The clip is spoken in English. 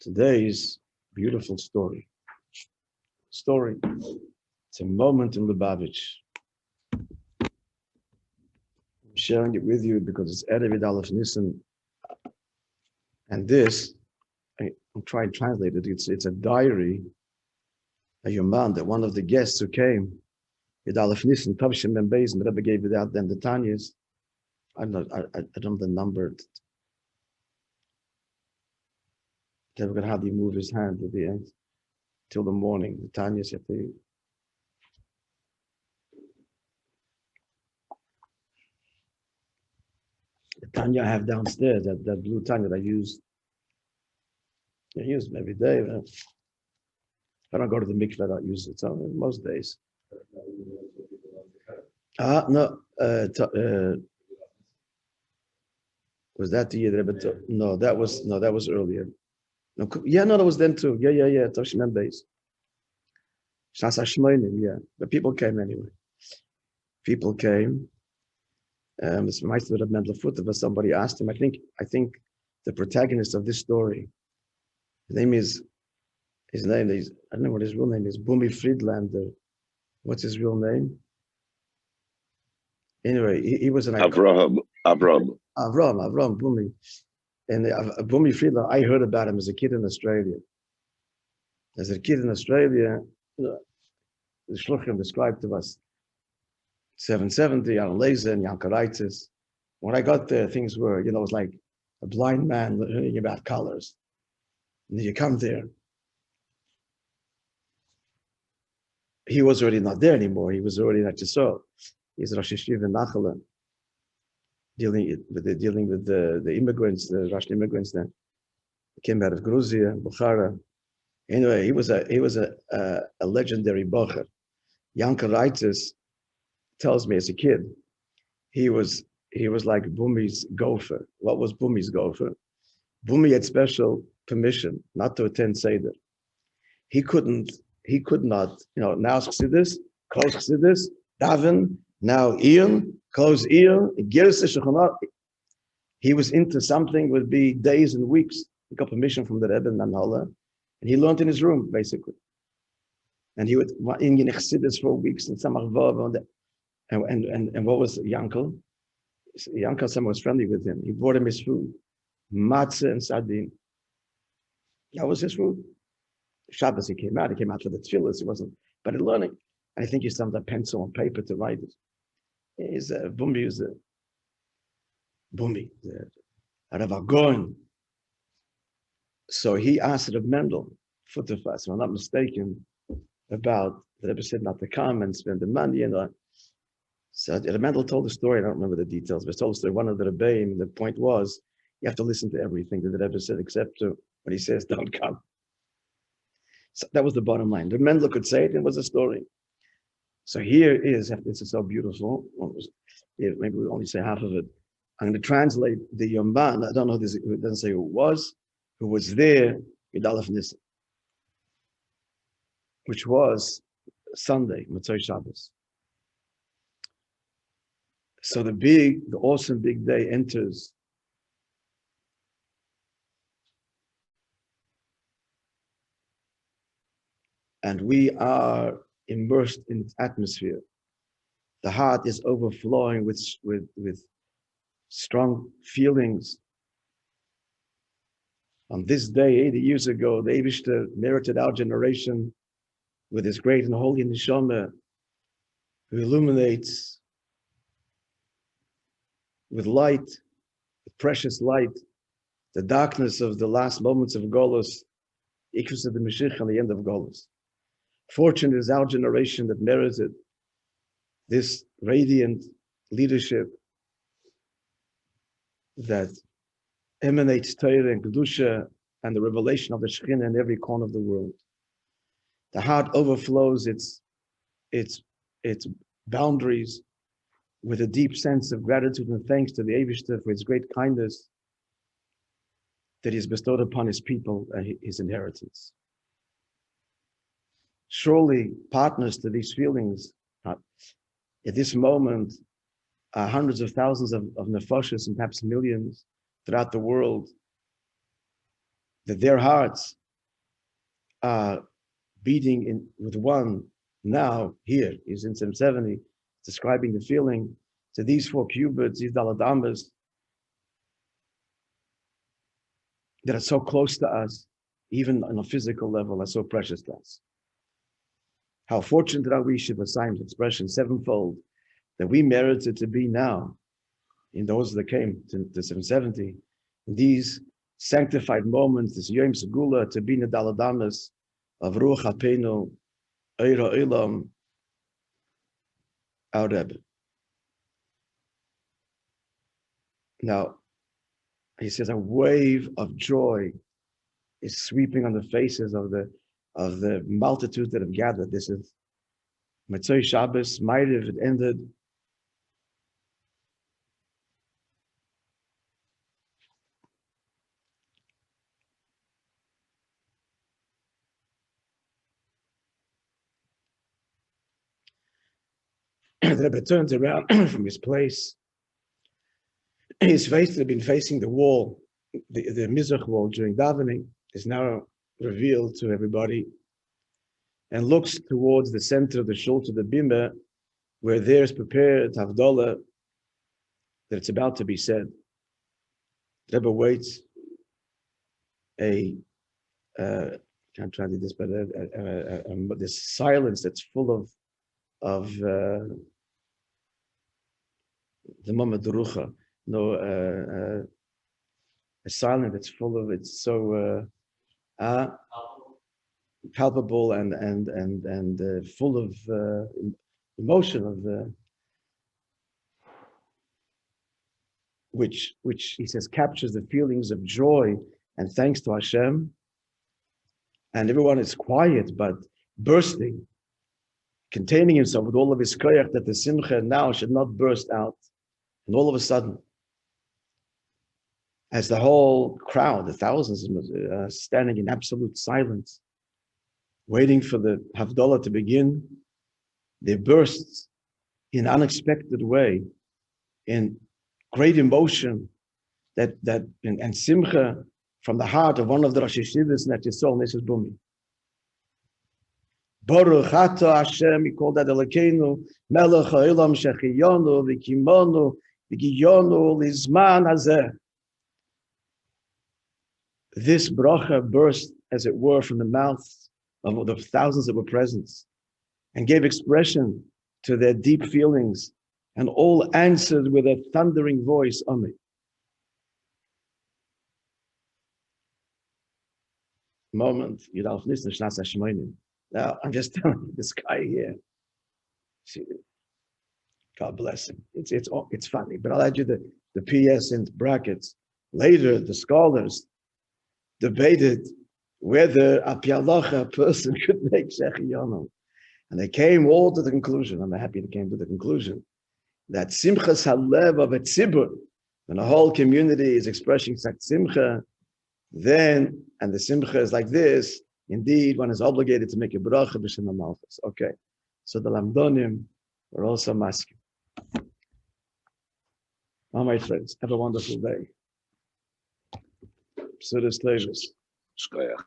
Today's beautiful story. It's a moment in Lubavitch. I'm sharing it with you because it's Erev Aleph Nisan. And this, I'm trying to translate it. It's a diary, a Yoman, that one of the guests who came, Yud Aleph Nisan, Tavshim Ben Beis, and the Rabbi gave it out then, the Tanyas. I don't know the number. Never could hardly move his hand at the end till the morning. The Tanyas, the Tanya I have downstairs, that blue Tanya that I use every day. If I don't go to the mikveh, I don't use it. So most days. No. Was that the year? No, that was earlier. No, that was then too. Yeah. Toshim Beis. Shas Hashmonim, yeah. But people came anyway. People came. It's Moishe Rabbi Mendel but somebody asked him. I think the protagonist of this story. His name is. I don't know what his real name is. Bumi Friedlander. What's his real name? Anyway, he was an Avram Bumi. And Bumi Friedlander, I heard about him as a kid in Australia. The Shluchim described to us 770, Aaron Laser and Yankaraitis. When I got there, things were, it was like a blind man learning about colors. And then you come there. He was already not there anymore. He was already at Yisrael. He's Rosh Yeshiva in Nachala, dealing with the immigrants, the Russian immigrants then. He came out of Georgia, Bukhara. Anyway, he was a legendary bocher. Yankaraitis tells me as a kid, he was like Bumi's gopher. What was Bumi's gopher? Bumi had special permission not to attend Seder. He could not, now Chassidus, close Chassidus, Davin, now Ian, close Ian, he was into something would be days and weeks. He got permission from the Rebbe in Nanhala, and he learned in his room, basically. And he would in Chassidus for weeks and Samach Vav, and what was Yankel? Yankel, someone was friendly with him. He brought him his food, matzah and sardine. That was his food. Shabbos, he came out for the tefillas. He wasn't, but in learning, I think he summed a pencil and paper to write it. He's a Bumi, a Rav Goin. So he asked Rav Mendel, Futterfass, if I'm not mistaken, about the Rebbe said not to come and spend the money. So Rav Mendel told the story. I don't remember the details, but he told the story. One of the Rebbeim, the point was, you have to listen to everything that the Rebbe said, except to when he says, don't come. So that was the bottom line. The Mendel could say it, it was a story. So here is, this is so beautiful. Maybe we'll only say half of it. I'm going to translate the Yomban. I don't know this, it doesn't say who was there, Yud Aleph Nisan, which was Sunday, Motzei Shabbos. So the awesome big day enters. And we are immersed in its atmosphere. The heart is overflowing with strong feelings. On this day, 80 years ago, the Eibishter merited our generation with his great and holy neshama, who illuminates with light, with precious light, the darkness of the last moments of Golus, Ikus of the Mashiach and the end of Golus. Fortunate is our generation that merited this radiant leadership that emanates Torah and Kedusha and the revelation of the Shekhinah in every corner of the world. The heart overflows its boundaries with a deep sense of gratitude and thanks to the Eibishter for his great kindness that he has bestowed upon his people and his inheritance. Surely partners to these feelings at this moment are hundreds of thousands of nefashos and perhaps millions throughout the world that their hearts are beating in with one now. Here is in 770, describing the feeling to these 4 cubits, these daladamas, that are so close to us, even on a physical level, are so precious to us. How fortunate are we, Shiva Saim's expression, sevenfold, that we merited to be now in those that came to 770, in these sanctified moments, this Yom Segula, to be in the daladamas of Ruach HaPeinu, Eira Ilam, our Rebbe. Now, he says a wave of joy is sweeping on the faces of the multitude that have gathered. This is Motzei Shabbos, Ma'ariv, it ended. The Rebbe turns around from his place. His face had been facing the wall, the Mizrach wall during davening, is now revealed to everybody, and looks towards the center of the shul, to the bimah, where there is prepared Havdalah, that it's about to be said. The Rebbe waits can't try to do this, but this silence that's full of the Mamad Rucha. No, a silence that's full of, it's so palpable and full of emotion of which he says captures the feelings of joy and thanks to Hashem. And everyone is quiet but bursting, containing himself with all of his koyach, that the simcha now should not burst out. And all of a sudden, as the whole crowd, the thousands, standing in absolute silence, waiting for the Havdalah to begin, they burst in an unexpected way, in great emotion, and simcha from the heart of one of the Rosh Yeshivas, and that is so, Mrs. Bumi. Baruch Atah Hashem, he called that Elokeinu, Melech HaOlam SHEHECHYANU V'Kimonu V'Giyonu Lizman Hazeh. This bracha burst, as it were, from the mouths of the thousands that were present, and gave expression to their deep feelings, and all answered with a thundering voice, Amen. Moment, now I'm just telling you, this guy here, see, God bless him. It's funny, but I'll add you the PS in brackets. Later, the scholars debated whether a pialacha person could make SHEHECHYANU. And they came all to the conclusion, I'm happy they came to the conclusion, that simchas halev of a tzibur, when a whole community is expressing such simcha, then, and the simcha is like this, indeed, one is obligated to make a bracha b'shem malchus. Okay, so the lamdonim are also masking. All my friends, have a wonderful day. Psudas Leivus. Shkoyach.